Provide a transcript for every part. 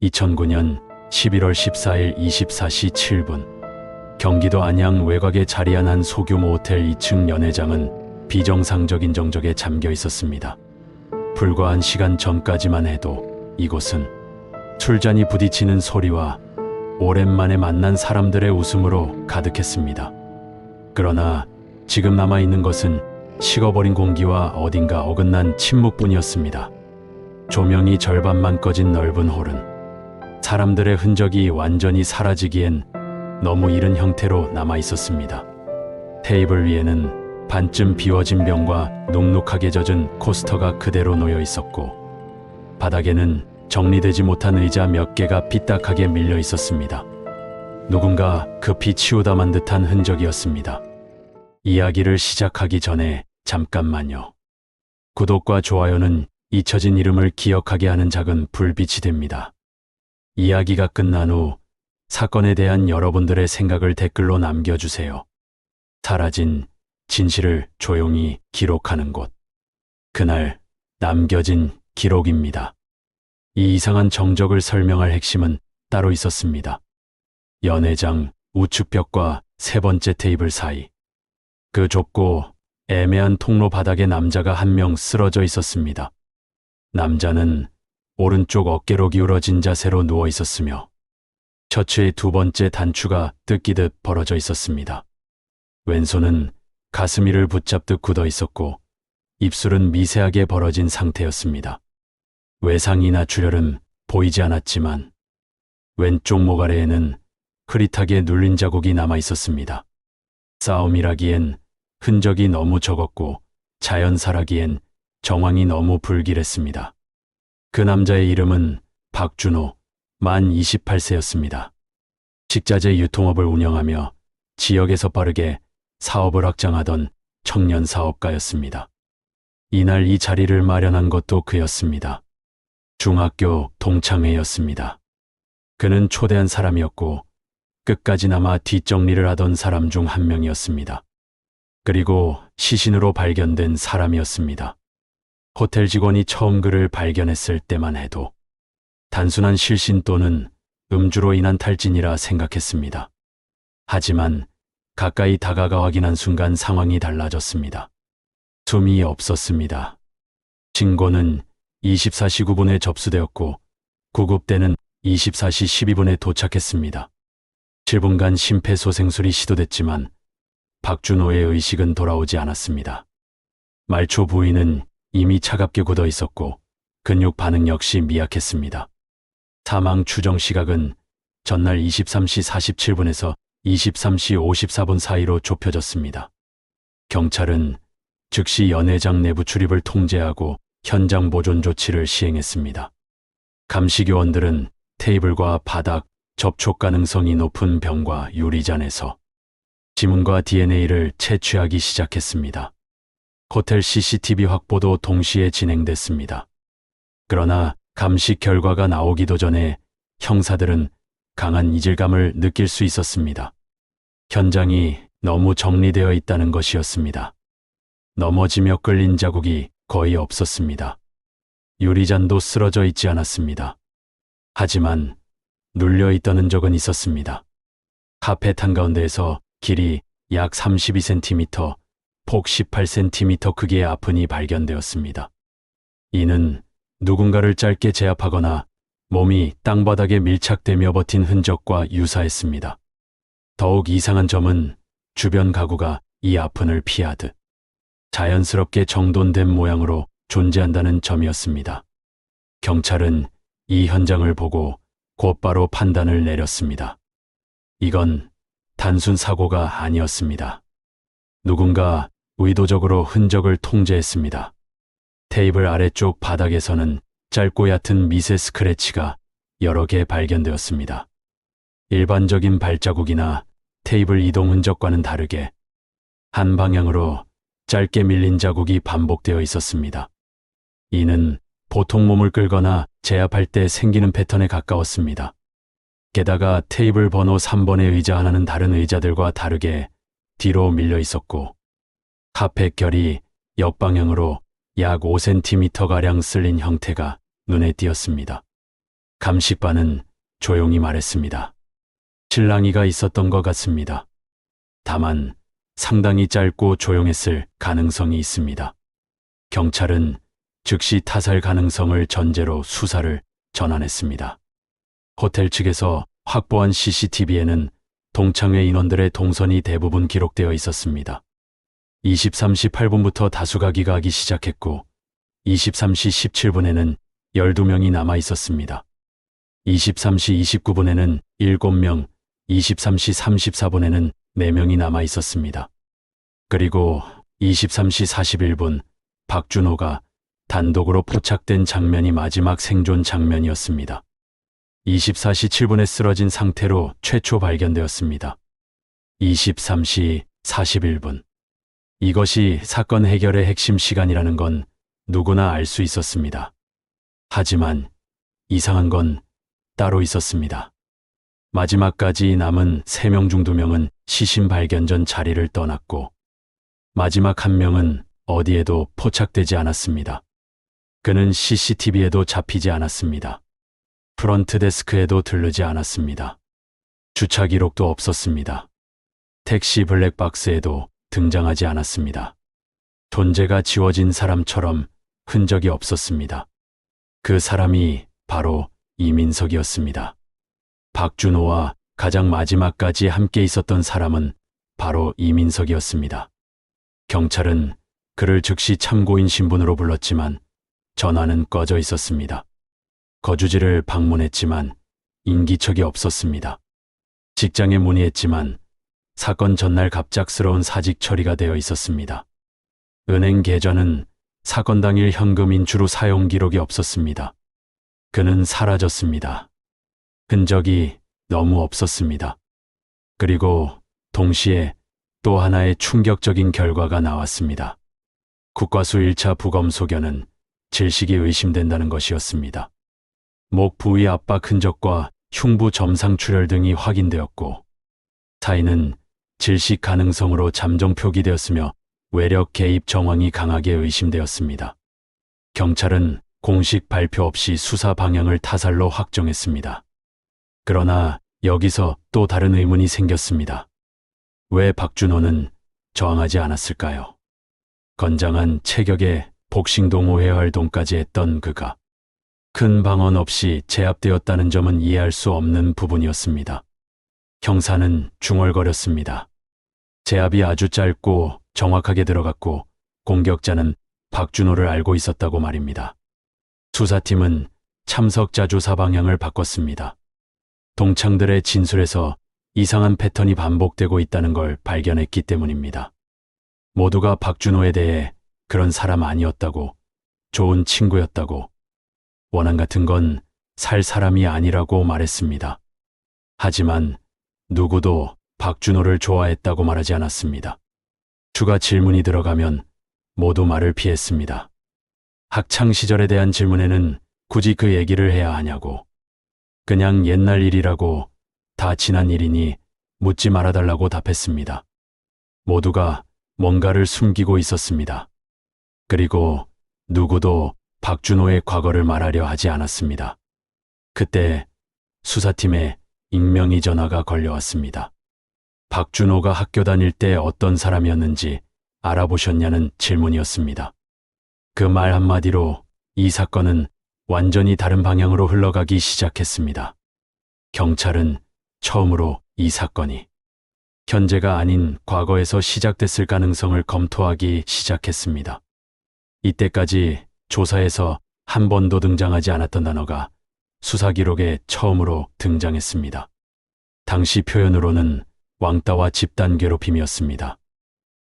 2009년 11월 14일 24시 7분 경기도 안양 외곽에 자리한 한 소규모 호텔 2층 연회장은 비정상적인 정적에 잠겨 있었습니다. 불과 1시간 전까지만 해도 이곳은 술잔이 부딪히는 소리와 오랜만에 만난 사람들의 웃음으로 가득했습니다. 그러나 지금 남아있는 것은 식어버린 공기와 어딘가 어긋난 침묵뿐이었습니다. 조명이 절반만 꺼진 넓은 홀은 사람들의 흔적이 완전히 사라지기엔 너무 이른 형태로 남아 있었습니다. 테이블 위에는 반쯤 비워진 병과 눅눅하게 젖은 코스터가 그대로 놓여 있었고, 바닥에는 정리되지 못한 의자 몇 개가 삐딱하게 밀려 있었습니다. 누군가 급히 치우다만 듯한 흔적이었습니다. 이야기를 시작하기 전에 잠깐만요. 구독과 좋아요는 잊혀진 이름을 기억하게 하는 작은 불빛이 됩니다. 이야기가 끝난 후 사건에 대한 여러분들의 생각을 댓글로 남겨주세요. 사라진 진실을 조용히 기록하는 곳. 그날 남겨진 기록입니다. 이 이상한 정적을 설명할 핵심은 따로 있었습니다. 연회장 우측벽과 세 번째 테이블 사이. 그 좁고 애매한 통로 바닥에 남자가 한 명 쓰러져 있었습니다. 남자는 오른쪽 어깨로 기울어진 자세로 누워 있었으며 셔츠의 두 번째 단추가 뜯기듯 벌어져 있었습니다. 왼손은 가슴 위를 붙잡듯 굳어 있었고 입술은 미세하게 벌어진 상태였습니다. 외상이나 출혈은 보이지 않았지만 왼쪽 목 아래에는 흐릿하게 눌린 자국이 남아 있었습니다. 싸움이라기엔 흔적이 너무 적었고 자연사라기엔 정황이 너무 불길했습니다. 그 남자의 이름은 박준호, 만 28세였습니다. 식자재 유통업을 운영하며 지역에서 빠르게 사업을 확장하던 청년 사업가였습니다. 이날 이 자리를 마련한 것도 그였습니다. 중학교 동창회였습니다. 그는 초대한 사람이었고 끝까지 남아 뒷정리를 하던 사람 중 한 명이었습니다. 그리고 시신으로 발견된 사람이었습니다. 호텔 직원이 처음 그를 발견했을 때만 해도 단순한 실신 또는 음주로 인한 탈진이라 생각했습니다. 하지만 가까이 다가가 확인한 순간 상황이 달라졌습니다. 숨이 없었습니다. 신고는 24시 9분에 접수되었고 구급대는 24시 12분에 도착했습니다. 7분간 심폐소생술이 시도됐지만 박준호의 의식은 돌아오지 않았습니다. 말초 부위는 이미 차갑게 굳어 있었고 근육 반응 역시 미약했습니다. 사망 추정 시각은 전날 23시 47분에서 23시 54분 사이로 좁혀졌습니다. 경찰은 즉시 연회장 내부 출입을 통제하고 현장 보존 조치를 시행했습니다. 감시교원들은 테이블과 바닥, 접촉 가능성이 높은 병과 유리잔에서 지문과 DNA를 채취하기 시작했습니다. 호텔 CCTV 확보도 동시에 진행됐습니다. 그러나 감식 결과가 나오기도 전에 형사들은 강한 이질감을 느낄 수 있었습니다. 현장이 너무 정리되어 있다는 것이었습니다. 넘어지며 끌린 자국이 거의 없었습니다. 유리잔도 쓰러져 있지 않았습니다. 하지만 눌려 있던 흔적은 있었습니다. 카펫 한가운데에서 길이 약 32cm, 폭 18cm 크기의 아픈이 발견되었습니다. 이는 누군가를 짧게 제압하거나 몸이 땅바닥에 밀착되며 버틴 흔적과 유사했습니다. 더욱 이상한 점은 주변 가구가 이 아픈을 피하듯 자연스럽게 정돈된 모양으로 존재한다는 점이었습니다. 경찰은 이 현장을 보고 곧바로 판단을 내렸습니다. 이건 단순 사고가 아니었습니다. 누군가 의도적으로 흔적을 통제했습니다. 테이블 아래쪽 바닥에서는 짧고 얕은 미세 스크래치가 여러 개 발견되었습니다. 일반적인 발자국이나 테이블 이동 흔적과는 다르게 한 방향으로 짧게 밀린 자국이 반복되어 있었습니다. 이는 보통 몸을 끌거나 제압할 때 생기는 패턴에 가까웠습니다. 게다가 테이블 번호 3번의 의자 하나는 다른 의자들과 다르게 뒤로 밀려 있었고 카펫 결이 역방향으로 약 5cm가량 쓸린 형태가 눈에 띄었습니다. 감식반은 조용히 말했습니다. 실랑이가 있었던 것 같습니다. 다만 상당히 짧고 조용했을 가능성이 있습니다. 경찰은 즉시 타살 가능성을 전제로 수사를 전환했습니다. 호텔 측에서 확보한 CCTV에는 동창회 인원들의 동선이 대부분 기록되어 있었습니다. 23시 8분부터 다수가 귀가하기 시작했고 23시 17분에는 12명이 남아 있었습니다. 23시 29분에는 7명, 23시 34분에는 4명이 남아 있었습니다. 그리고 23시 41분 박준호가 단독으로 포착된 장면이 마지막 생존 장면이었습니다. 24시 7분에 쓰러진 상태로 최초 발견되었습니다. 23시 41분. 이것이 사건 해결의 핵심 시간이라는 건 누구나 알 수 있었습니다. 하지만 이상한 건 따로 있었습니다. 마지막까지 남은 3명 중 2명은 시신 발견 전 자리를 떠났고 마지막 1명은 어디에도 포착되지 않았습니다. 그는 CCTV에도 잡히지 않았습니다. 프런트 데스크에도 들르지 않았습니다. 주차 기록도 없었습니다. 택시 블랙박스에도 등장하지 않았습니다. 존재가 지워진 사람처럼 흔적이 없었습니다. 그 사람이 바로 이민석이었습니다. 박준호와 가장 마지막까지 함께 있었던 사람은 바로 이민석이었습니다. 경찰은 그를 즉시 참고인 신분으로 불렀지만 전화는 꺼져 있었습니다. 거주지를 방문했지만 인기척이 없었습니다. 직장에 문의했지만 사건 전날 갑작스러운 사직 처리가 되어 있었습니다. 은행 계좌는 사건 당일 현금 인출 후 사용 기록이 없었습니다. 그는 사라졌습니다. 흔적이 너무 없었습니다. 그리고 동시에 또 하나의 충격적인 결과가 나왔습니다. 국과수 1차 부검 소견은 질식이 의심된다는 것이었습니다. 목 부위 압박 흔적과 흉부 점상 출혈 등이 확인되었고 사인은 질식 가능성으로 잠정 표기되었으며 외력 개입 정황이 강하게 의심되었습니다. 경찰은 공식 발표 없이 수사 방향을 타살로 확정했습니다. 그러나 여기서 또 다른 의문이 생겼습니다. 왜 박준호는 저항하지 않았을까요? 건장한 체격에 복싱동호회 활동까지 했던 그가 큰 방언 없이 제압되었다는 점은 이해할 수 없는 부분이었습니다. 형사는 중얼거렸습니다. 제압이 아주 짧고 정확하게 들어갔고 공격자는 박준호를 알고 있었다고 말입니다. 수사팀은 참석자 조사 방향을 바꿨습니다. 동창들의 진술에서 이상한 패턴이 반복되고 있다는 걸 발견했기 때문입니다. 모두가 박준호에 대해 그런 사람 아니었다고, 좋은 친구였다고, 원한 같은 건 살 사람이 아니라고 말했습니다. 하지만 누구도 박준호를 좋아했다고 말하지 않았습니다. 추가 질문이 들어가면 모두 말을 피했습니다. 학창 시절에 대한 질문에는 굳이 그 얘기를 해야 하냐고, 그냥 옛날 일이라고, 다 지난 일이니 묻지 말아달라고 답했습니다. 모두가 뭔가를 숨기고 있었습니다. 그리고 누구도 박준호의 과거를 말하려 하지 않았습니다. 그때 수사팀에 익명의 전화가 걸려왔습니다. 박준호가 학교 다닐 때 어떤 사람이었는지 알아보셨냐는 질문이었습니다. 그 말 한마디로 이 사건은 완전히 다른 방향으로 흘러가기 시작했습니다. 경찰은 처음으로 이 사건이 현재가 아닌 과거에서 시작됐을 가능성을 검토하기 시작했습니다. 이때까지 조사에서 한 번도 등장하지 않았던 단어가 수사 기록에 처음으로 등장했습니다. 당시 표현으로는 왕따와 집단 괴롭힘이었습니다.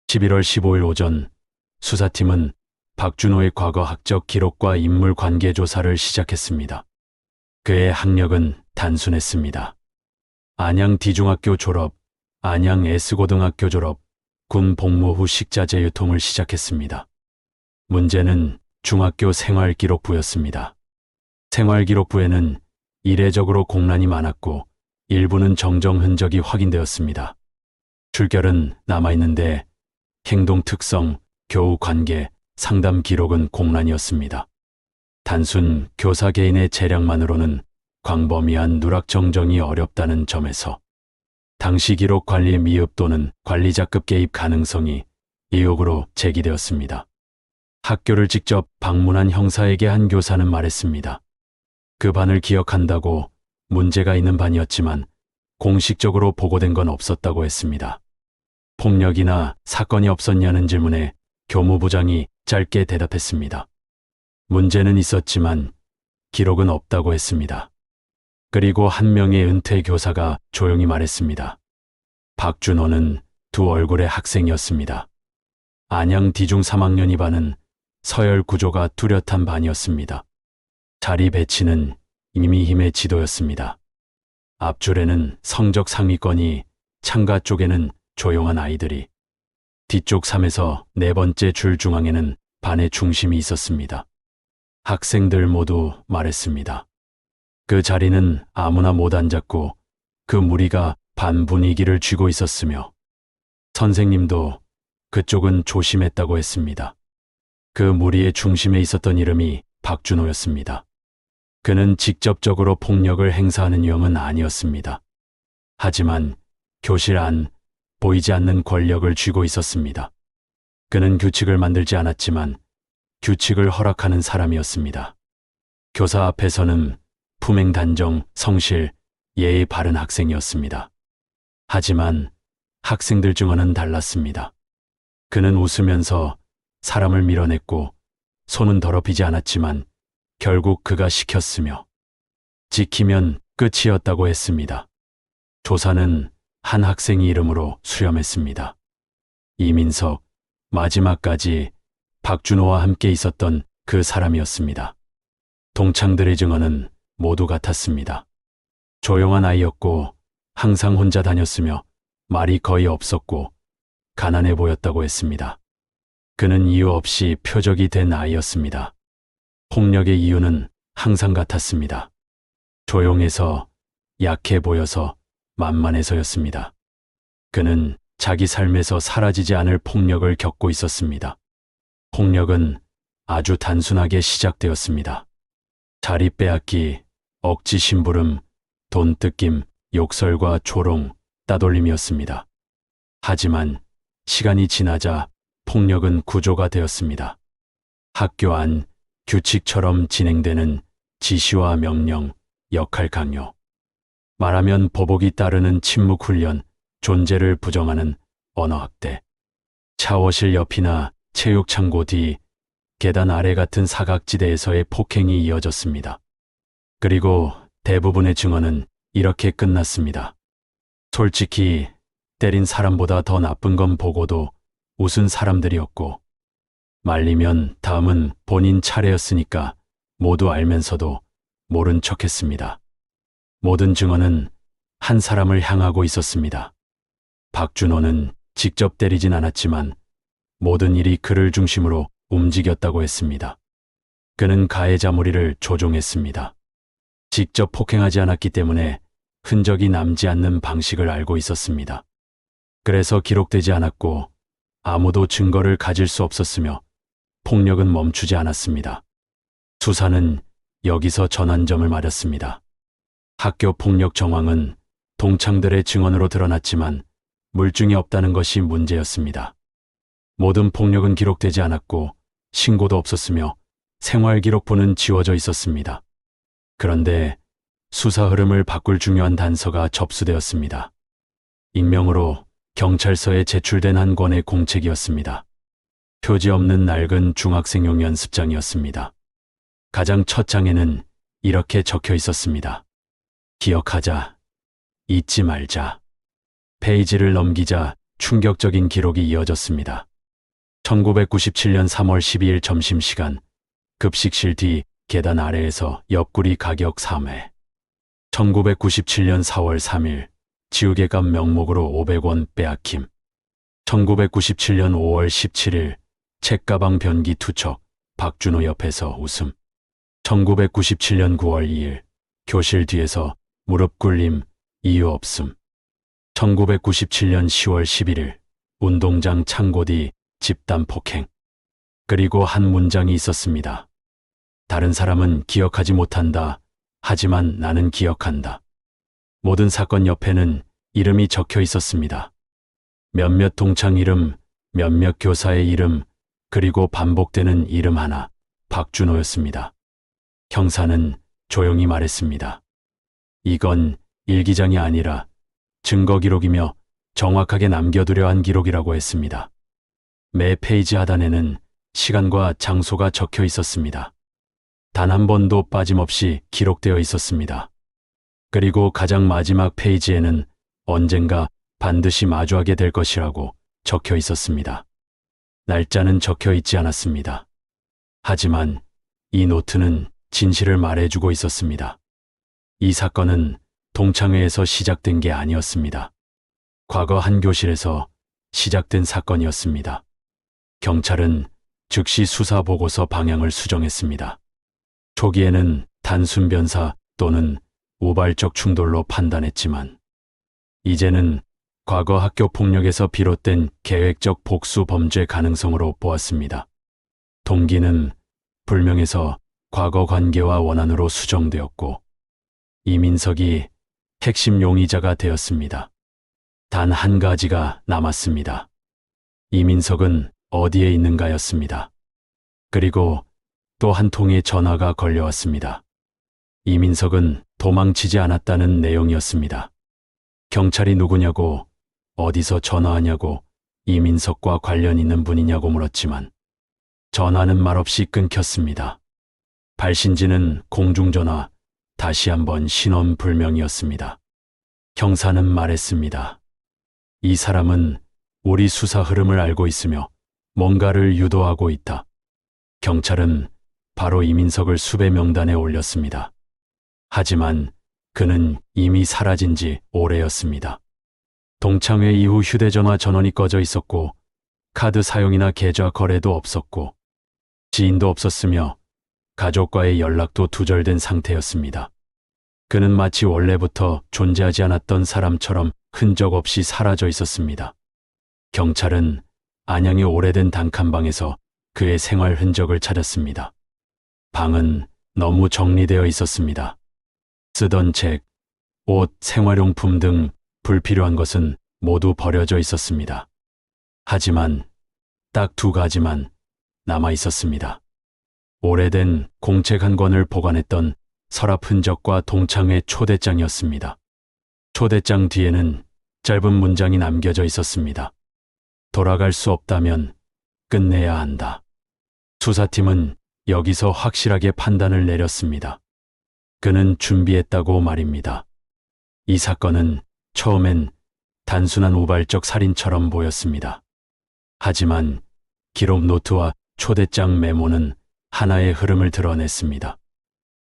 11월 15일 오전 수사팀은 박준호의 과거 학적 기록과 인물 관계 조사를 시작했습니다. 그의 학력은 단순했습니다. 안양 D중학교 졸업, 안양 S고등학교 졸업, 군 복무 후 식자재 유통을 시작했습니다. 문제는 중학교 생활기록부였습니다. 생활기록부에는 이례적으로 공란이 많았고 일부는 정정 흔적이 확인되었습니다. 출결은 남아있는데 행동 특성, 교우 관계, 상담 기록은 공란이었습니다. 단순 교사 개인의 재량만으로는 광범위한 누락 정정이 어렵다는 점에서 당시 기록 관리 미흡 또는 관리자급 개입 가능성이 의혹으로 제기되었습니다. 학교를 직접 방문한 형사에게 한 교사는 말했습니다. 그 반을 기억한다고 문제가 있는 반이었지만 공식적으로 보고된 건 없었다고 했습니다. 폭력이나 사건이 없었냐는 질문에 교무부장이 짧게 대답했습니다. 문제는 있었지만 기록은 없다고 했습니다. 그리고 한 명의 은퇴 교사가 조용히 말했습니다. 박준호는 두 얼굴의 학생이었습니다. 안양 디중 3학년 2반은 서열 구조가 뚜렷한 반이었습니다. 자리 배치는 이미 힘의 지도였습니다. 앞줄에는 성적 상위권이, 창가 쪽에는 조용한 아이들이, 뒤쪽 3에서 네 번째 줄 중앙에는 반의 중심이 있었습니다. 학생들 모두 말했습니다. 그 자리는 아무나 못 앉았고 그 무리가 반 분위기를 쥐고 있었으며 선생님도 그쪽은 조심했다고 했습니다. 그 무리의 중심에 있었던 이름이 박준호였습니다. 그는 직접적으로 폭력을 행사하는 유형은 아니었습니다. 하지만 교실 안 보이지 않는 권력을 쥐고 있었습니다. 그는 규칙을 만들지 않았지만 규칙을 허락하는 사람이었습니다. 교사 앞에서는 품행 단정, 성실, 예의 바른 학생이었습니다. 하지만 학생들 증언은 달랐습니다. 그는 웃으면서 사람을 밀어냈고 손은 더럽히지 않았지만 결국 그가 시켰으며 지키면 끝이었다고 했습니다. 조사는 한 학생이 이름으로 수렴했습니다. 이민석, 마지막까지 박준호와 함께 있었던 그 사람이었습니다. 동창들의 증언은 모두 같았습니다. 조용한 아이였고 항상 혼자 다녔으며 말이 거의 없었고 가난해 보였다고 했습니다. 그는 이유 없이 표적이 된 아이였습니다. 폭력의 이유는 항상 같았습니다. 조용해서, 약해 보여서, 만만해서였습니다. 그는 자기 삶에서 사라지지 않을 폭력을 겪고 있었습니다. 폭력은 아주 단순하게 시작되었습니다. 자리 빼앗기, 억지 심부름, 돈 뜯김, 욕설과 조롱, 따돌림이었습니다. 하지만 시간이 지나자 폭력은 구조가 되었습니다. 학교 안 규칙처럼 진행되는 지시와 명령, 역할 강요. 말하면 보복이 따르는 침묵 훈련, 존재를 부정하는 언어학대. 샤워실 옆이나 체육창고 뒤, 계단 아래 같은 사각지대에서의 폭행이 이어졌습니다. 그리고 대부분의 증언은 이렇게 끝났습니다. 솔직히 때린 사람보다 더 나쁜 건 보고도 웃은 사람들이었고, 말리면 다음은 본인 차례였으니까 모두 알면서도 모른 척했습니다. 모든 증언은 한 사람을 향하고 있었습니다. 박준호는 직접 때리진 않았지만 모든 일이 그를 중심으로 움직였다고 했습니다. 그는 가해자 무리를 조종했습니다. 직접 폭행하지 않았기 때문에 흔적이 남지 않는 방식을 알고 있었습니다. 그래서 기록되지 않았고 아무도 증거를 가질 수 없었으며 폭력은 멈추지 않았습니다. 수사는 여기서 전환점을 맞았습니다. 학교 폭력 정황은 동창들의 증언으로 드러났지만 물증이 없다는 것이 문제였습니다. 모든 폭력은 기록되지 않았고 신고도 없었으며 생활기록부는 지워져 있었습니다. 그런데 수사 흐름을 바꿀 중요한 단서가 접수되었습니다. 익명으로 경찰서에 제출된 한 권의 공책이었습니다. 표지 없는 낡은 중학생용 연습장이었습니다. 가장 첫 장에는 이렇게 적혀 있었습니다. 기억하자, 잊지 말자. 페이지를 넘기자 충격적인 기록이 이어졌습니다. 1997년 3월 12일 점심시간, 급식실 뒤 계단 아래에서 옆구리 가격 3회. 1997년 4월 3일, 지우개값 명목으로 500원 빼앗김. 1997년 5월 17일, 책가방 변기 투척, 박준호 옆에서 웃음. 1997년 9월 2일, 교실 뒤에서 무릎 꿇림, 이유 없음. 1997년 10월 11일, 운동장 창고 뒤 집단 폭행. 그리고 한 문장이 있었습니다. 다른 사람은 기억하지 못한다. 하지만 나는 기억한다. 모든 사건 옆에는 이름이 적혀 있었습니다. 몇몇 동창 이름, 몇몇 교사의 이름, 그리고 반복되는 이름 하나, 박준호였습니다. 형사는 조용히 말했습니다. 이건 일기장이 아니라 증거 기록이며 정확하게 남겨두려 한 기록이라고 했습니다. 매 페이지 하단에는 시간과 장소가 적혀 있었습니다. 단 한 번도 빠짐없이 기록되어 있었습니다. 그리고 가장 마지막 페이지에는 언젠가 반드시 마주하게 될 것이라고 적혀 있었습니다. 날짜는 적혀 있지 않았습니다. 하지만 이 노트는 진실을 말해주고 있었습니다. 이 사건은 동창회에서 시작된 게 아니었습니다. 과거 한 교실에서 시작된 사건이었습니다. 경찰은 즉시 수사 보고서 방향을 수정했습니다. 초기에는 단순 변사 또는 우발적 충돌로 판단했지만 이제는 과거 학교 폭력에서 비롯된 계획적 복수 범죄 가능성으로 보았습니다. 동기는 불명에서 과거 관계와 원한으로 수정되었고 이민석이 핵심 용의자가 되었습니다. 단 한 가지가 남았습니다. 이민석은 어디에 있는가였습니다. 그리고 또 한 통의 전화가 걸려왔습니다. 이민석은 도망치지 않았다는 내용이었습니다. 경찰이 누구냐고, 어디서 전화하냐고, 이민석과 관련 있는 분이냐고 물었지만 전화는 말없이 끊겼습니다. 발신지는 공중전화, 다시 한번 신원 불명이었습니다. 형사는 말했습니다. 이 사람은 우리 수사 흐름을 알고 있으며 뭔가를 유도하고 있다. 경찰은 바로 이민석을 수배 명단에 올렸습니다. 하지만 그는 이미 사라진 지 오래였습니다. 동창회 이후 휴대전화 전원이 꺼져 있었고 카드 사용이나 계좌 거래도 없었고 지인도 없었으며 가족과의 연락도 두절된 상태였습니다. 그는 마치 원래부터 존재하지 않았던 사람처럼 흔적 없이 사라져 있었습니다. 경찰은 안양의 오래된 단칸방에서 그의 생활 흔적을 찾았습니다. 방은 너무 정리되어 있었습니다. 쓰던 책, 옷, 생활용품 등 불필요한 것은 모두 버려져 있었습니다. 하지만 딱 두 가지만 남아 있었습니다. 오래된 공책 한 권을 보관했던 서랍 흔적과 동창회 초대장이었습니다. 초대장 뒤에는 짧은 문장이 남겨져 있었습니다. 돌아갈 수 없다면 끝내야 한다. 수사팀은 여기서 확실하게 판단을 내렸습니다. 그는 준비했다고 말입니다. 이 사건은 처음엔 단순한 우발적 살인처럼 보였습니다. 하지만 기록 노트와 초대장 메모는 하나의 흐름을 드러냈습니다.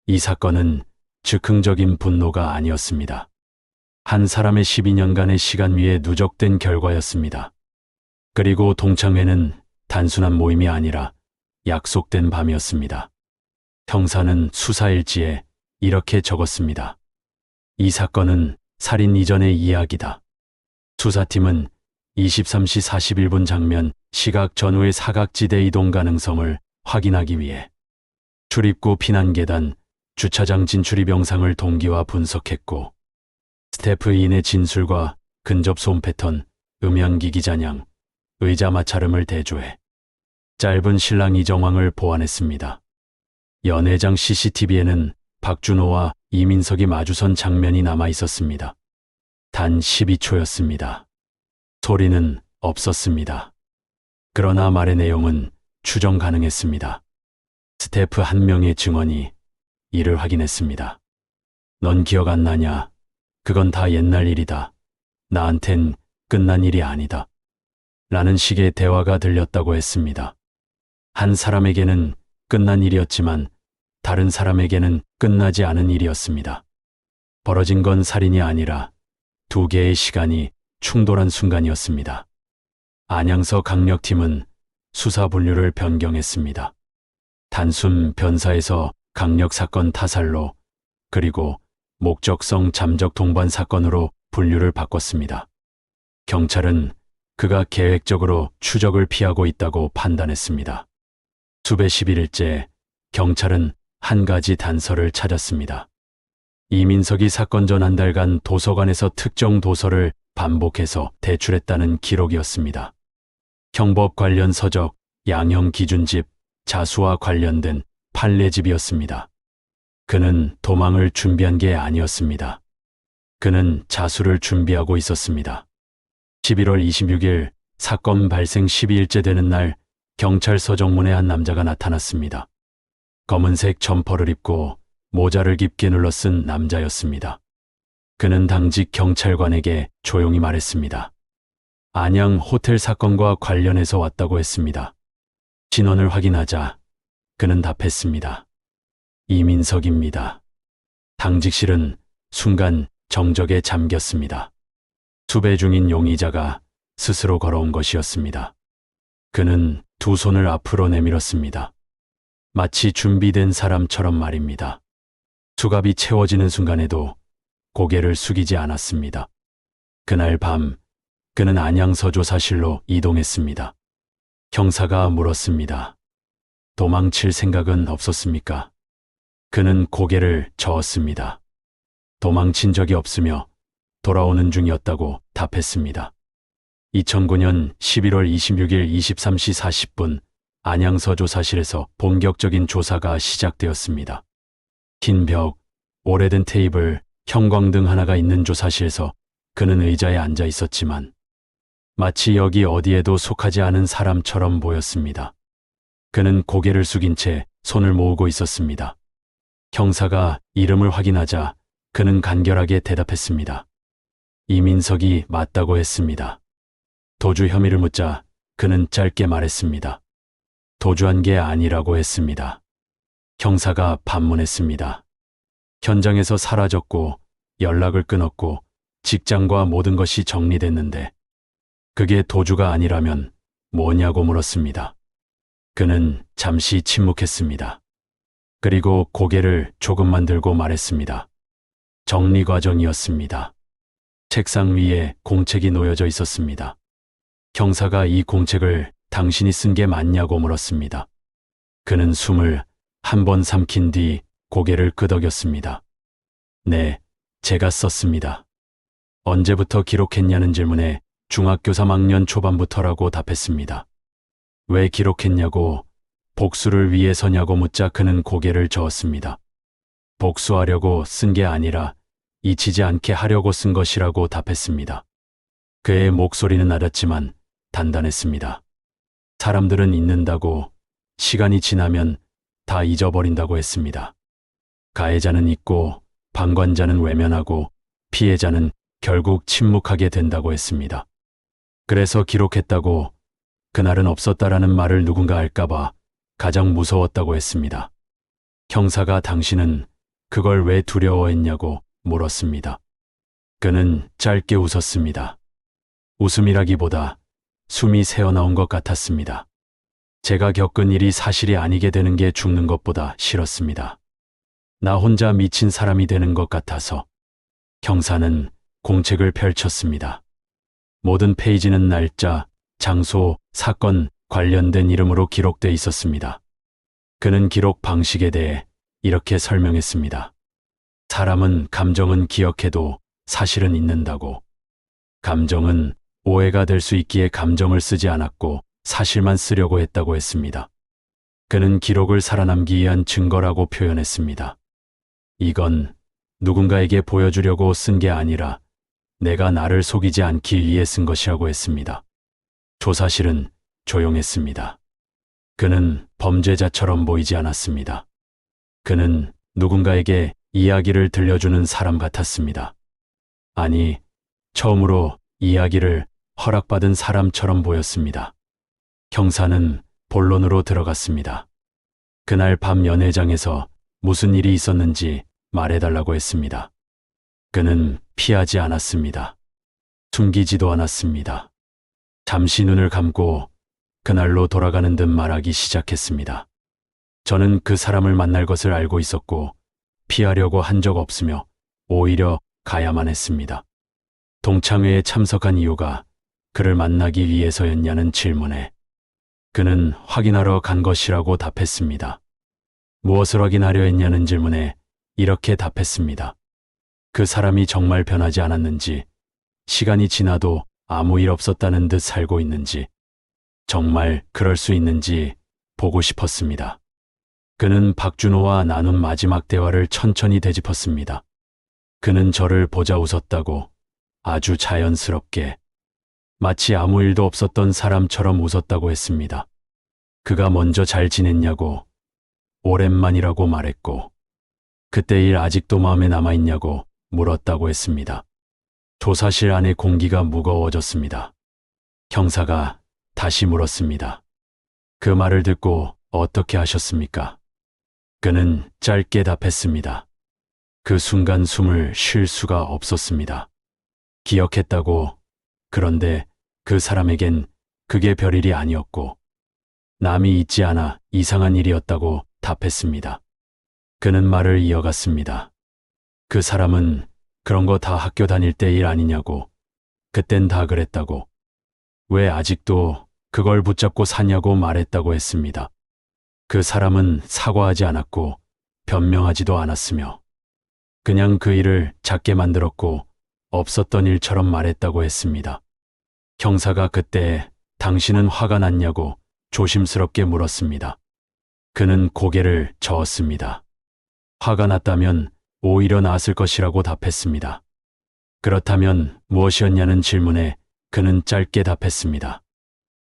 이 사건은 즉흥적인 분노가 아니었습니다. 한 사람의 12년간의 시간 위에 누적된 결과였습니다. 그리고 동창회는 단순한 모임이 아니라 약속된 밤이었습니다. 형사는 수사일지에 이렇게 적었습니다. 이 사건은 살인 이전의 이야기다. 수사팀은 23시 41분 장면 시각 전후의 사각지대 이동 가능성을 확인하기 위해 출입구 피난계단, 주차장 진출입 영상을 동기화 분석했고 스태프인의 진술과 근접 소음 패턴, 음향기기 잔향, 의자 마찰음을 대조해 짧은 신랑 이 정황을 보완했습니다. 연회장 CCTV에는 박준호와 이민석이 마주선 장면이 남아 있었습니다. 단 12초였습니다. 소리는 없었습니다. 그러나 말의 내용은 추정 가능했습니다. 스태프 한 명의 증언이 이를 확인했습니다. 넌 기억 안 나냐? 그건 다 옛날 일이다. 나한텐 끝난 일이 아니다. 라는 식의 대화가 들렸다고 했습니다. 한 사람에게는 끝난 일이었지만 다른 사람에게는 끝나지 않은 일이었습니다. 벌어진 건 살인이 아니라 두 개의 시간이 충돌한 순간이었습니다. 안양서 강력팀은 수사 분류를 변경했습니다. 단순 변사에서 강력사건 타살로 그리고 목적성 잠적 동반 사건으로 분류를 바꿨습니다. 경찰은 그가 계획적으로 추적을 피하고 있다고 판단했습니다. 수배십 일째 경찰은 한 가지 단서를 찾았습니다. 이민석이 사건 전 한 달간 도서관에서 특정 도서를 반복해서 대출했다는 기록이었습니다. 형법 관련 서적, 양형 기준집, 자수와 관련된 판례집이었습니다. 그는 도망을 준비한 게 아니었습니다. 그는 자수를 준비하고 있었습니다. 11월 26일 사건 발생 12일째 되는 날 경찰서 정문에 한 남자가 나타났습니다. 검은색 점퍼를 입고 모자를 깊게 눌러 쓴 남자였습니다. 그는 당직 경찰관에게 조용히 말했습니다. 안양 호텔 사건과 관련해서 왔다고 했습니다. 신원을 확인하자 그는 답했습니다. 이민석입니다. 당직실은 순간 정적에 잠겼습니다. 수배 중인 용의자가 스스로 걸어온 것이었습니다. 그는 두 손을 앞으로 내밀었습니다. 마치 준비된 사람처럼 말입니다. 수갑이 채워지는 순간에도 고개를 숙이지 않았습니다. 그날 밤 그는 안양서 조사실로 이동했습니다. 형사가 물었습니다. 도망칠 생각은 없었습니까? 그는 고개를 저었습니다. 도망친 적이 없으며 돌아오는 중이었다고 답했습니다. 2009년 11월 26일 23시 40분 안양서 조사실에서 본격적인 조사가 시작되었습니다. 흰 벽, 오래된 테이블, 형광등 하나가 있는 조사실에서 그는 의자에 앉아 있었지만 마치 여기 어디에도 속하지 않은 사람처럼 보였습니다. 그는 고개를 숙인 채 손을 모으고 있었습니다. 형사가 이름을 확인하자 그는 간결하게 대답했습니다. 이민석이 맞다고 했습니다. 도주 혐의를 묻자 그는 짧게 말했습니다. 도주한 게 아니라고 했습니다. 형사가 반문했습니다. 현장에서 사라졌고 연락을 끊었고 직장과 모든 것이 정리됐는데 그게 도주가 아니라면 뭐냐고 물었습니다. 그는 잠시 침묵했습니다. 그리고 고개를 조금만 들고 말했습니다. 정리 과정이었습니다. 책상 위에 공책이 놓여져 있었습니다. 형사가 이 공책을 당신이 쓴 게 맞냐고 물었습니다. 그는 숨을 한 번 삼킨 뒤 고개를 끄덕였습니다. 네, 제가 썼습니다. 언제부터 기록했냐는 질문에 중학교 3학년 초반부터라고 답했습니다. 왜 기록했냐고, 복수를 위해서냐고 묻자 그는 고개를 저었습니다. 복수하려고 쓴 게 아니라 잊히지 않게 하려고 쓴 것이라고 답했습니다. 그의 목소리는 낮았지만 단단했습니다. 사람들은 잊는다고, 시간이 지나면 다 잊어버린다고 했습니다. 가해자는 잊고 방관자는 외면하고 피해자는 결국 침묵하게 된다고 했습니다. 그래서 기록했다고, 그날은 없었다라는 말을 누군가 할까봐 가장 무서웠다고 했습니다. 형사가 당신은 그걸 왜 두려워했냐고 물었습니다. 그는 짧게 웃었습니다. 웃음이라기보다 숨이 새어나온 것 같았습니다. 제가 겪은 일이 사실이 아니게 되는 게 죽는 것보다 싫었습니다. 나 혼자 미친 사람이 되는 것 같아서. 형사는 공책을 펼쳤습니다. 모든 페이지는 날짜, 장소, 사건, 관련된 이름으로 기록돼 있었습니다. 그는 기록 방식에 대해 이렇게 설명했습니다. 사람은 감정은 기억해도 사실은 잊는다고. 감정은 오해가 될 수 있기에 감정을 쓰지 않았고 사실만 쓰려고 했다고 했습니다. 그는 기록을 살아남기 위한 증거라고 표현했습니다. 이건 누군가에게 보여주려고 쓴 게 아니라 내가 나를 속이지 않기 위해 쓴 것이라고 했습니다. 조사실은 조용했습니다. 그는 범죄자처럼 보이지 않았습니다. 그는 누군가에게 이야기를 들려주는 사람 같았습니다. 아니, 처음으로 이야기를 허락받은 사람처럼 보였습니다. 형사는 본론으로 들어갔습니다. 그날 밤 연회장에서 무슨 일이 있었는지 말해달라고 했습니다. 그는 피하지 않았습니다. 숨기지도 않았습니다. 잠시 눈을 감고 그날로 돌아가는 듯 말하기 시작했습니다. 저는 그 사람을 만날 것을 알고 있었고 피하려고 한 적 없으며 오히려 가야만 했습니다. 동창회에 참석한 이유가 그를 만나기 위해서였냐는 질문에 그는 확인하러 간 것이라고 답했습니다. 무엇을 확인하려 했냐는 질문에 이렇게 답했습니다. 그 사람이 정말 변하지 않았는지, 시간이 지나도 아무 일 없었다는 듯 살고 있는지, 정말 그럴 수 있는지 보고 싶었습니다. 그는 박준호와 나눈 마지막 대화를 천천히 되짚었습니다. 그는 저를 보자 웃었다고, 아주 자연스럽게, 마치 아무 일도 없었던 사람처럼 웃었다고 했습니다. 그가 먼저 잘 지냈냐고, 오랜만이라고 말했고, 그때 일 아직도 마음에 남아있냐고 물었다고 했습니다. 조사실 안의 공기가 무거워졌습니다. 형사가 다시 물었습니다. 그 말을 듣고 어떻게 하셨습니까? 그는 짧게 답했습니다. 그 순간 숨을 쉴 수가 없었습니다. 기억했다고. 그런데 그 사람에겐 그게 별일이 아니었고, 남이 있지 않아 이상한 일이었다고 답했습니다. 그는 말을 이어갔습니다. 그 사람은 그런 거 다 학교 다닐 때 일 아니냐고, 그땐 다 그랬다고, 왜 아직도 그걸 붙잡고 사냐고 말했다고 했습니다. 그 사람은 사과하지 않았고 변명하지도 않았으며, 그냥 그 일을 작게 만들었고 없었던 일처럼 말했다고 했습니다. 형사가 그때 당신은 화가 났냐고 조심스럽게 물었습니다. 그는 고개를 저었습니다. 화가 났다면 오히려 나았을 것이라고 답했습니다. 그렇다면 무엇이었냐는 질문에 그는 짧게 답했습니다.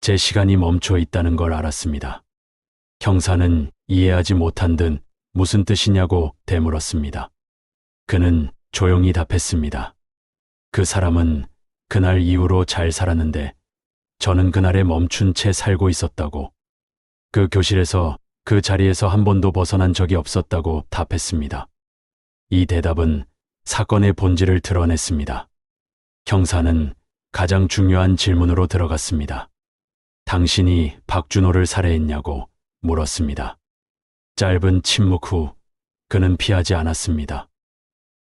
제 시간이 멈춰 있다는 걸 알았습니다. 형사는 이해하지 못한 듯 무슨 뜻이냐고 되물었습니다. 그는 조용히 답했습니다. 그 사람은 그날 이후로 잘 살았는데 저는 그날에 멈춘 채 살고 있었다고, 그 교실에서 그 자리에서 한 번도 벗어난 적이 없었다고 답했습니다. 이 대답은 사건의 본질을 드러냈습니다. 형사는 가장 중요한 질문으로 들어갔습니다. 당신이 박준호를 살해했냐고 물었습니다. 짧은 침묵 후 그는 피하지 않았습니다.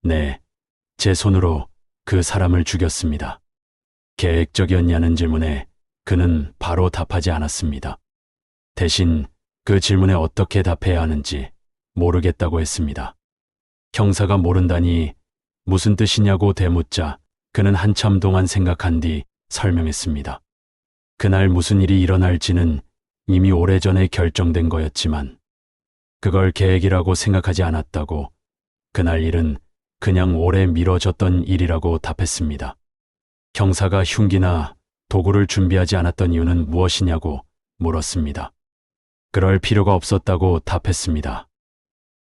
네, 제 손으로 그 사람을 죽였습니다. 계획적이었냐는 질문에 그는 바로 답하지 않았습니다. 대신 그 질문에 어떻게 답해야 하는지 모르겠다고 했습니다. 형사가 모른다니 무슨 뜻이냐고 되묻자 그는 한참 동안 생각한 뒤 설명했습니다. 그날 무슨 일이 일어날지는 이미 오래전에 결정된 거였지만 그걸 계획이라고 생각하지 않았다고, 그날 일은 그냥 오래 미뤄졌던 일이라고 답했습니다. 형사가 흉기나 도구를 준비하지 않았던 이유는 무엇이냐고 물었습니다. 그럴 필요가 없었다고 답했습니다.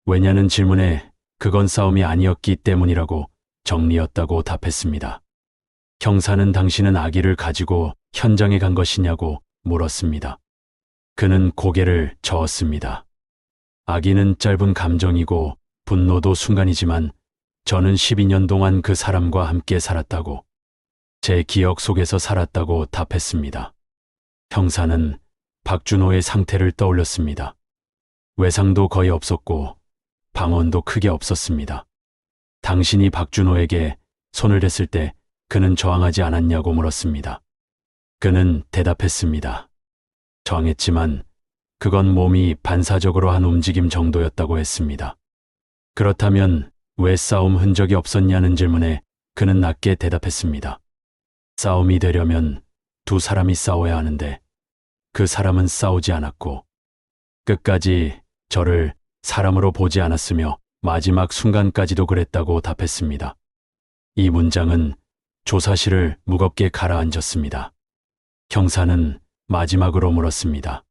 왜냐는 질문에 그건 싸움이 아니었기 때문이라고 정리였다고 답했습니다. 형사는 당신은 아기를 가지고 현장에 간 것이냐고 물었습니다. 그는 고개를 저었습니다. 아기는 짧은 감정이고 분노도 순간이지만 저는 12년 동안 그 사람과 함께 살았다고, 제 기억 속에서 살았다고 답했습니다. 형사는 박준호의 상태를 떠올렸습니다. 외상도 거의 없었고 방언도 크게 없었습니다. 당신이 박준호에게 손을 댔을 때 그는 저항하지 않았냐고 물었습니다. 그는 대답했습니다. 저항했지만 그건 몸이 반사적으로 한 움직임 정도였다고 했습니다. 그렇다면 왜 싸움 흔적이 없었냐는 질문에 그는 낮게 대답했습니다. 싸움이 되려면 두 사람이 싸워야 하는데 그 사람은 싸우지 않았고 끝까지 저를 사람으로 보지 않았으며 마지막 순간까지도 그랬다고 답했습니다. 이 문장은 조사실을 무겁게 가라앉혔습니다. 형사는 마지막으로 물었습니다.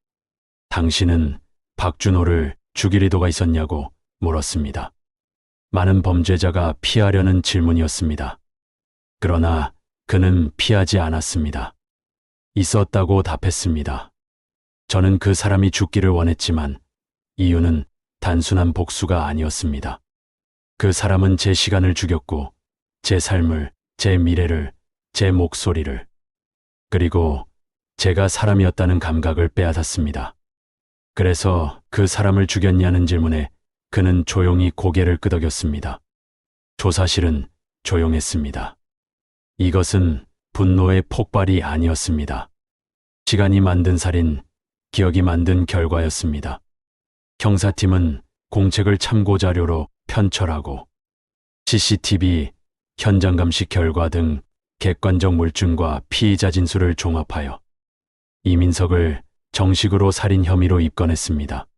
당신은 박준호를 죽일 의도가 있었냐고 물었습니다. 많은 범죄자가 피하려는 질문이었습니다. 그러나 그는 피하지 않았습니다. 있었다고 답했습니다. 저는 그 사람이 죽기를 원했지만 이유는 단순한 복수가 아니었습니다. 그 사람은 제 시간을 죽였고 제 삶을, 제 미래를, 제 목소리를, 그리고 제가 사람이었다는 감각을 빼앗았습니다. 그래서 그 사람을 죽였냐는 질문에 그는 조용히 고개를 끄덕였습니다. 조사실은 조용했습니다. 이것은 분노의 폭발이 아니었습니다. 시간이 만든 살인, 기억이 만든 결과였습니다. 형사팀은 공책을 참고 자료로 편철하고 CCTV, 현장 감식 결과 등 객관적 물증과 피의자 진술을 종합하여 이민석을 정식으로 살인 혐의로 입건했습니다.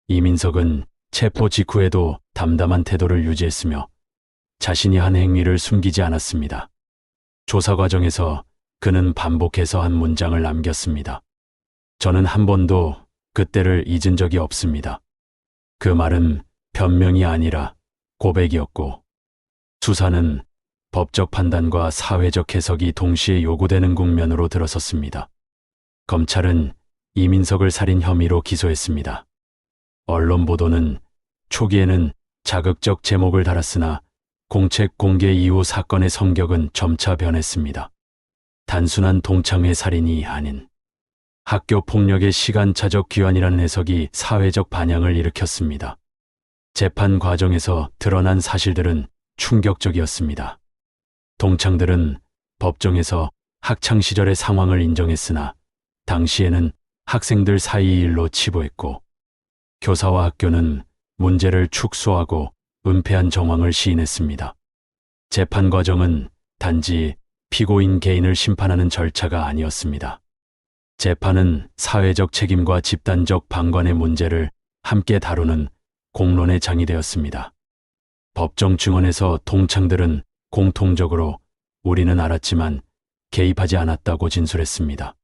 이민석은 체포 직후에도 담담한 태도를 유지했으며 자신이 한 행위를 숨기지 않았습니다. 조사 과정에서 그는 반복해서 한 문장을 남겼습니다. 저는 한 번도 그때를 잊은 적이 없습니다. 그 말은 변명이 아니라 고백이었고, 수사는 법적 판단과 사회적 해석이 동시에 요구되는 국면으로 들어섰습니다. 검찰은 이민석을 살인 혐의로 기소했습니다. 언론 보도는 초기에는 자극적 제목을 달았으나 공책 공개 이후 사건의 성격은 점차 변했습니다. 단순한 동창회 살인이 아닌 학교 폭력의 시간차적 귀환이라는 해석이 사회적 반향을 일으켰습니다. 재판 과정에서 드러난 사실들은 충격적이었습니다. 동창들은 법정에서 학창시절의 상황을 인정했으나 당시에는 학생들 사이의 일로 치부했고, 교사와 학교는 문제를 축소하고 은폐한 정황을 시인했습니다. 재판 과정은 단지 피고인 개인을 심판하는 절차가 아니었습니다. 재판은 사회적 책임과 집단적 방관의 문제를 함께 다루는 공론의 장이 되었습니다. 법정 증언에서 동창들은 공통적으로 우리는 알았지만 개입하지 않았다고 진술했습니다.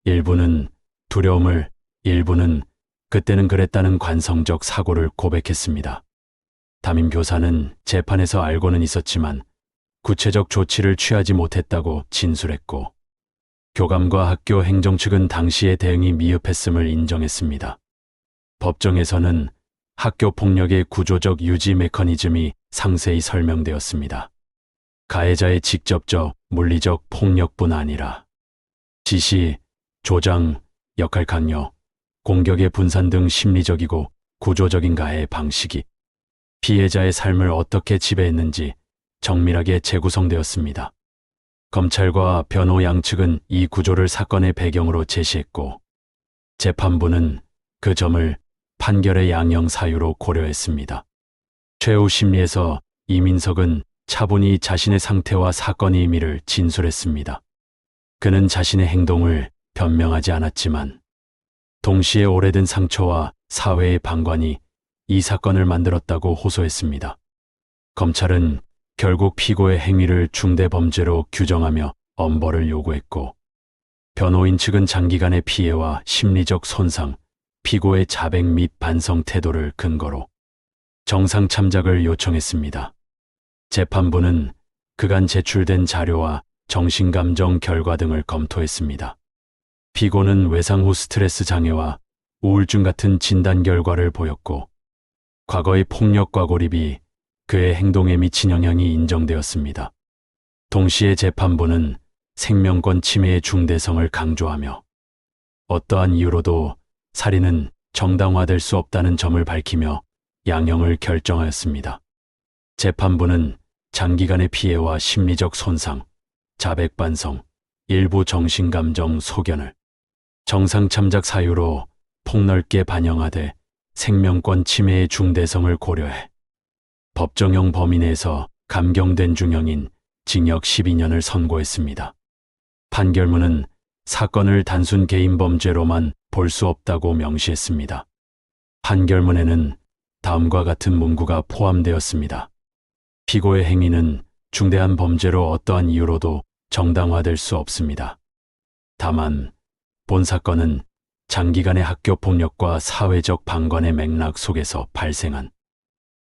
일부는 두려움을, 일부는 그때는 그랬다는 관성적 사고를 고백했습니다. 담임 교사는 재판에서 알고는 있었지만 구체적 조치를 취하지 못했다고 진술했고, 교감과 학교 행정 측은 당시의 대응이 미흡했음을 인정했습니다. 법정에서는 학교 폭력의 구조적 유지 메커니즘이 상세히 설명되었습니다. 가해자의 직접적 물리적 폭력뿐 아니라 지시, 조장, 역할 강요, 공격의 분산 등 심리적이고 구조적인 가해 방식이 피해자의 삶을 어떻게 지배했는지 정밀하게 재구성되었습니다. 검찰과 변호 양측은 이 구조를 사건의 배경으로 제시했고, 재판부는 그 점을 판결의 양형 사유로 고려했습니다. 최후 심리에서 이민석은 차분히 자신의 상태와 사건의 의미를 진술했습니다. 그는 자신의 행동을 변명하지 않았지만 동시에 오래된 상처와 사회의 방관이 이 사건을 만들었다고 호소했습니다. 검찰은 결국 피고의 행위를 중대범죄로 규정하며 엄벌을 요구했고, 변호인 측은 장기간의 피해와 심리적 손상, 피고의 자백 및 반성 태도를 근거로 정상 참작을 요청했습니다. 재판부는 그간 제출된 자료와 정신감정 결과 등을 검토했습니다. 피고는 외상 후 스트레스 장애와 우울증 같은 진단 결과를 보였고, 과거의 폭력과 고립이 그의 행동에 미친 영향이 인정되었습니다. 동시에 재판부는 생명권 침해의 중대성을 강조하며 어떠한 이유로도 살인은 정당화될 수 없다는 점을 밝히며 양형을 결정하였습니다. 재판부는 장기간의 피해와 심리적 손상, 자백 반성, 일부 정신감정 소견을 정상 참작 사유로 폭넓게 반영하되 생명권 침해의 중대성을 고려해 법정형 범위 내에서 감경된 중형인 징역 12년을 선고했습니다. 판결문은 사건을 단순 개인 범죄로만 볼 수 없다고 명시했습니다. 판결문에는 다음과 같은 문구가 포함되었습니다. 피고의 행위는 중대한 범죄로 어떠한 이유로도 정당화될 수 없습니다. 다만 본 사건은 장기간의 학교 폭력과 사회적 방관의 맥락 속에서 발생한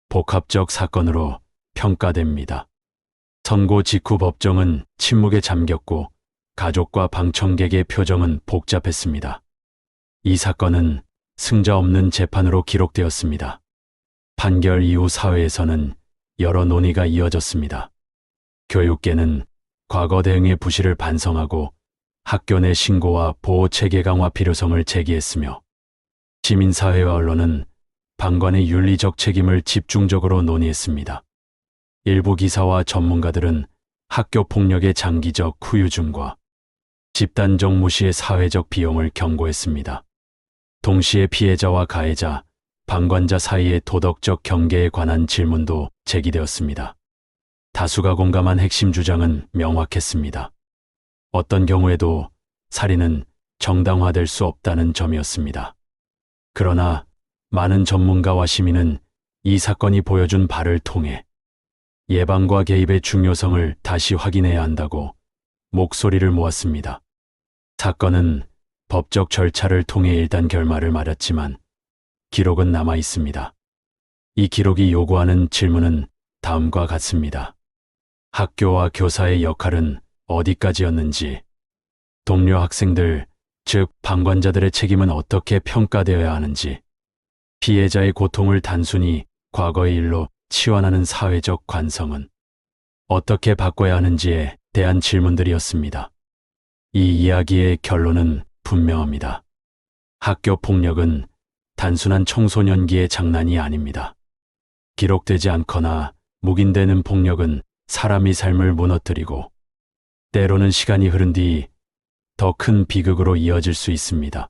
복합적 사건으로 평가됩니다. 선고 직후 법정은 침묵에 잠겼고 가족과 방청객의 표정은 복잡했습니다. 이 사건은 승자 없는 재판으로 기록되었습니다. 판결 이후 사회에서는 여러 논의가 이어졌습니다. 교육계는 과거 대응의 부실을 반성하고 학교 내 신고와 보호 체계 강화 필요성을 제기했으며, 시민사회와 언론은 방관의 윤리적 책임을 집중적으로 논의했습니다. 일부 기사와 전문가들은 학교 폭력의 장기적 후유증과 집단적 무시의 사회적 비용을 경고했습니다. 동시에 피해자와 가해자, 방관자 사이의 도덕적 경계에 관한 질문도 제기되었습니다. 다수가 공감한 핵심 주장은 명확했습니다. 어떤 경우에도 살인은 정당화될 수 없다는 점이었습니다. 그러나 많은 전문가와 시민은 이 사건이 보여준 바를 통해 예방과 개입의 중요성을 다시 확인해야 한다고 목소리를 모았습니다. 사건은 법적 절차를 통해 일단 결말을 맞았지만 기록은 남아 있습니다. 이 기록이 요구하는 질문은 다음과 같습니다. 학교와 교사의 역할은 어디까지였는지, 동료 학생들, 즉 방관자들의 책임은 어떻게 평가되어야 하는지, 피해자의 고통을 단순히 과거의 일로 치환하는 사회적 관성은 어떻게 바꿔야 하는지에 대한 질문들이었습니다. 이 이야기의 결론은 분명합니다. 학교 폭력은 단순한 청소년기의 장난이 아닙니다. 기록되지 않거나 묵인되는 폭력은 사람의 삶을 무너뜨리고 때로는 시간이 흐른 뒤 더 큰 비극으로 이어질 수 있습니다.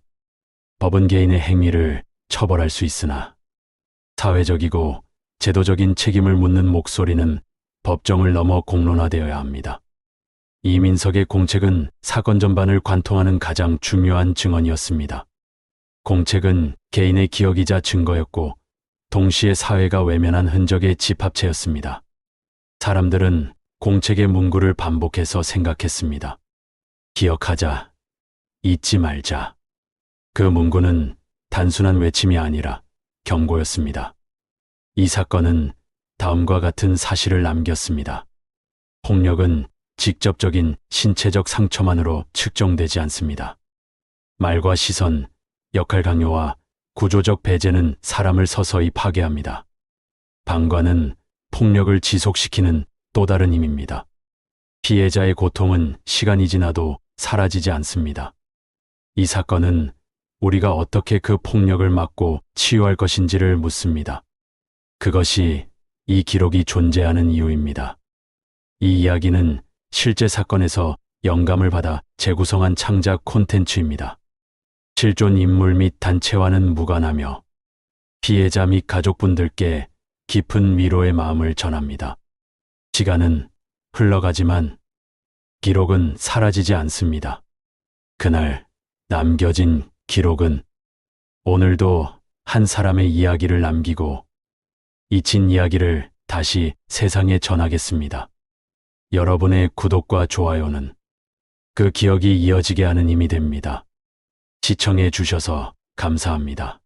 법은 개인의 행위를 처벌할 수 있으나 사회적이고 제도적인 책임을 묻는 목소리는 법정을 넘어 공론화되어야 합니다. 이민석의 공책은 사건 전반을 관통하는 가장 중요한 증언이었습니다. 공책은 개인의 기억이자 증거였고 동시에 사회가 외면한 흔적의 집합체였습니다. 사람들은 공책의 문구를 반복해서 생각했습니다. 기억하자, 잊지 말자. 그 문구는 단순한 외침이 아니라 경고였습니다. 이 사건은 다음과 같은 사실을 남겼습니다. 폭력은 직접적인 신체적 상처만으로 측정되지 않습니다. 말과 시선, 역할 강요와 구조적 배제는 사람을 서서히 파괴합니다. 방관은 폭력을 지속시키는 또 다른 힘입니다. 피해자의 고통은 시간이 지나도 사라지지 않습니다. 이 사건은 우리가 어떻게 그 폭력을 막고 치유할 것인지를 묻습니다. 그것이 이 기록이 존재하는 이유입니다. 이 이야기는 실제 사건에서 영감을 받아 재구성한 창작 콘텐츠입니다. 실존 인물 및 단체와는 무관하며 피해자 및 가족분들께 깊은 위로의 마음을 전합니다. 시간은 흘러가지만 기록은 사라지지 않습니다. 그날 남겨진 기록은 오늘도 한 사람의 이야기를 남기고 잊힌 이야기를 다시 세상에 전하겠습니다. 여러분의 구독과 좋아요는 그 기억이 이어지게 하는 힘이 됩니다. 시청해 주셔서 감사합니다.